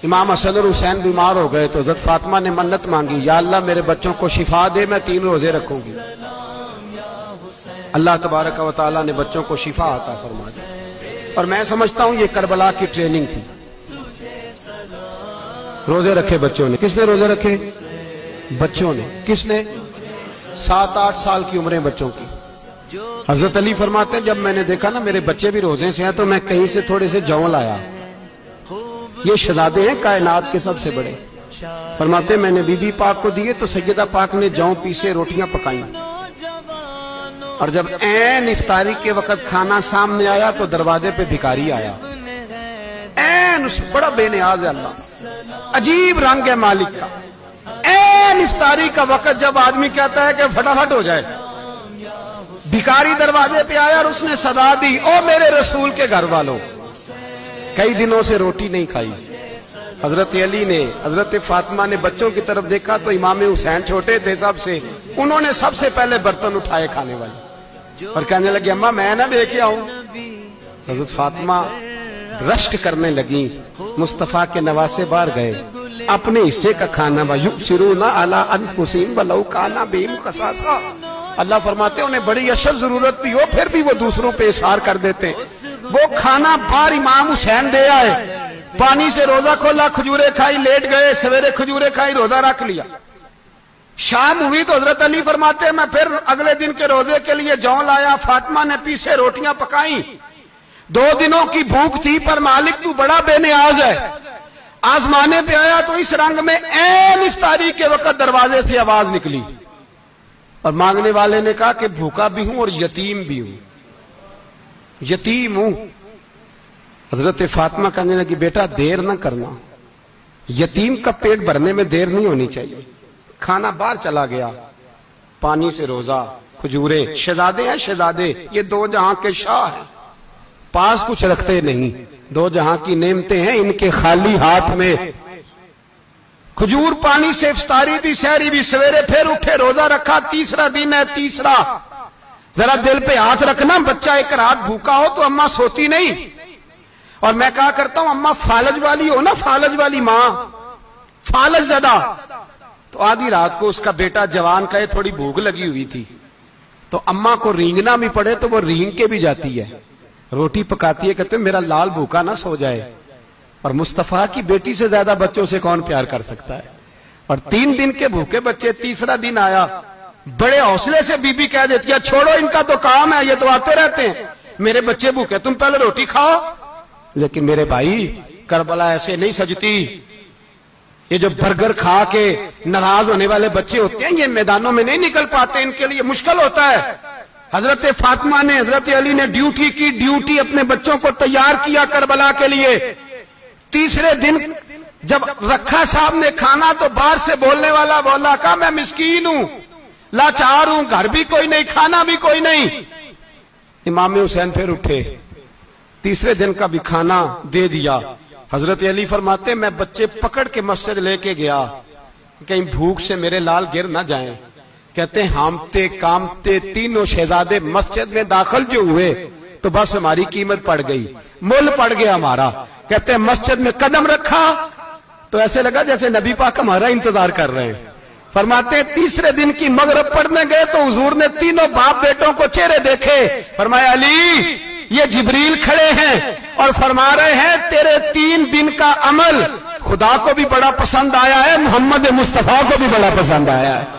इमाम हसन और हुसैन बीमार हो गए तो हज़रत फातिमा ने मन्नत मांगी, या अल्लाह मेरे बच्चों को शिफा दे, मैं 3 रोजे रखूंगी। अल्लाह तबारक व तआला ने बच्चों को शिफा अता फरमा दी। और मैं समझता हूं ये करबला की ट्रेनिंग थी। रोजे रखे बच्चों ने। किसने रोजे रखे? बच्चों ने। किसने? 7-8 साल की उम्रें बच्चों की। हजरत अली फरमाते हैं जब मैंने देखा ना मेरे बच्चे भी रोजे से हैं तो मैं कहीं से थोड़े से जौ लाया। ये शहजादे हैं कायनात के सबसे बड़े। फरमाते मैंने बीबी पाक को दिए तो सैयदा पाक ने जौ पीसे रोटियां पकाई, और जब ऐन इफ्तारी के वक्त खाना सामने आया तो दरवाजे पे भिखारी आया। ऐन उस बड़ा बेनियाज है अल्लाह, अजीब रंग है मालिक का। ऐन इफ्तारी का वक्त जब आदमी कहता है कि फटाफट हो जाए, भिखारी दरवाजे पे आया और उसने सदा दी, ओ मेरे रसूल के घर वालों, कई दिनों से रोटी नहीं खाई। हजरत अली ने, हजरत फातिमा ने बच्चों की तरफ देखा तो इमाम हुसैन छोटे थे सबसे, उन्होंने सबसे पहले बर्तन उठाए खाने वाले और कहने लगे अम्मा मैं ना देखे आऊं। हजरत फातिमा रश्क करने लगी। मुस्तफा के नवासे बाहर गए, अपने हिस्से का खाना युबसिरूना अला अनफुसिहिम वलौ काना बिहिम खसासा। अल्लाह फरमाते उन्हें बड़ी अशद जरूरत भी हो फिर भी वो दूसरों पे इशार कर देते। वो खाना बाहर इमाम हुसैन दे आए, पानी से रोजा खोला, खजूरे खाई, लेट गए, सवेरे खजूरे खाई, रोजा रख लिया। शाम हुई तो हजरत अली फरमाते मैं फिर अगले दिन के रोजे के लिए जौ लाया, फातिमा ने पीछे रोटियां पकाई। 2 दिनों की भूख थी पर मालिक तू बड़ा बेनियाज है। आजमाने पे आया तो इस रंग में ऐन इफ्तारी के वक्त दरवाजे से आवाज निकली और मांगने वाले ने कहा कि भूखा भी हूं और यतीम भी हूं, यतीम हूं। हजरत फातिमा कहने लगी बेटा देर ना करना, यतीम का पेट भरने में देर नहीं होनी चाहिए। खाना बाहर चला गया, पानी से रोजा, खजूरे। शहजादे हैं शहजादे, ये 2 जहां के शाह हैं, पास कुछ रखते नहीं, 2 जहां की नेमतें हैं इनके खाली हाथ में। खजूर पानी से इफ्तारी भी, सहरी भी, सवेरे फिर उठे, रोजा रखा। 3रा दिन है, तीसरा। जरा दिल पे हाथ रखना, बच्चा एक रात भूखा हो तो अम्मा सोती नहीं। और मैं कहा करता हूं अम्मा फालज वाली हो ना, फालज वाली मां, फालज ज्यादा। तो आधी रात को उसका बेटा जवान का थोड़ी भूख लगी हुई थी तो अम्मा को रींगना भी पड़े तो वो रींग के भी जाती है, रोटी पकाती है, कहते मेरा लाल भूखा ना सो जाए। और मुस्तफा की बेटी से ज्यादा बच्चों से कौन प्यार कर सकता है। और 3 दिन के भूखे बच्चे, 3रा दिन आया, बड़े हौसले से बीबी कह देती है छोड़ो इनका तो काम है, ये तो आते रहते हैं, मेरे बच्चे भूखे, तुम पहले रोटी खाओ। लेकिन मेरे भाई करबला ऐसे नहीं सजती। ये जो बर्गर खा के नाराज होने वाले बच्चे होते हैं ये मैदानों में नहीं निकल पाते, इनके लिए मुश्किल होता है। हजरत फातिमा ने, हजरत अली ने ड्यूटी की, ड्यूटी अपने बच्चों को तैयार किया करबला के लिए। 3रे दिन जब रखा साहब ने खाना तो बाहर से बोलने वाला बोला कहा मैं मिस्कीन हूं, लाचार हूं, घर भी कोई नहीं, खाना भी कोई नहीं। इमाम हुसैन फिर उठे, 3रे दिन का भी खाना दे दिया। हजरत अली फरमाते मैं बच्चे पकड़ के मस्जिद लेके गया, कहीं भूख से मेरे लाल गिर ना जाएं। कहते हामते कामते तीनों शहजादे मस्जिद में दाखिल जो हुए तो बस हमारी कीमत पड़ गई, मुल पड़ गया हमारा। कहते मस्जिद में कदम रखा तो ऐसे लगा जैसे नबी पाक हमारा इंतजार कर रहे हैं। फरमाते 3रे दिन की मगरिब पढ़ने गए तो हुजूर ने तीनों बाप बेटों को चेहरे देखे। फरमाया अली ये जिब्रील खड़े हैं और फरमा रहे हैं तेरे 3 दिन का अमल खुदा को भी बड़ा पसंद आया है, मोहम्मद मुस्तफा को भी बड़ा पसंद आया है।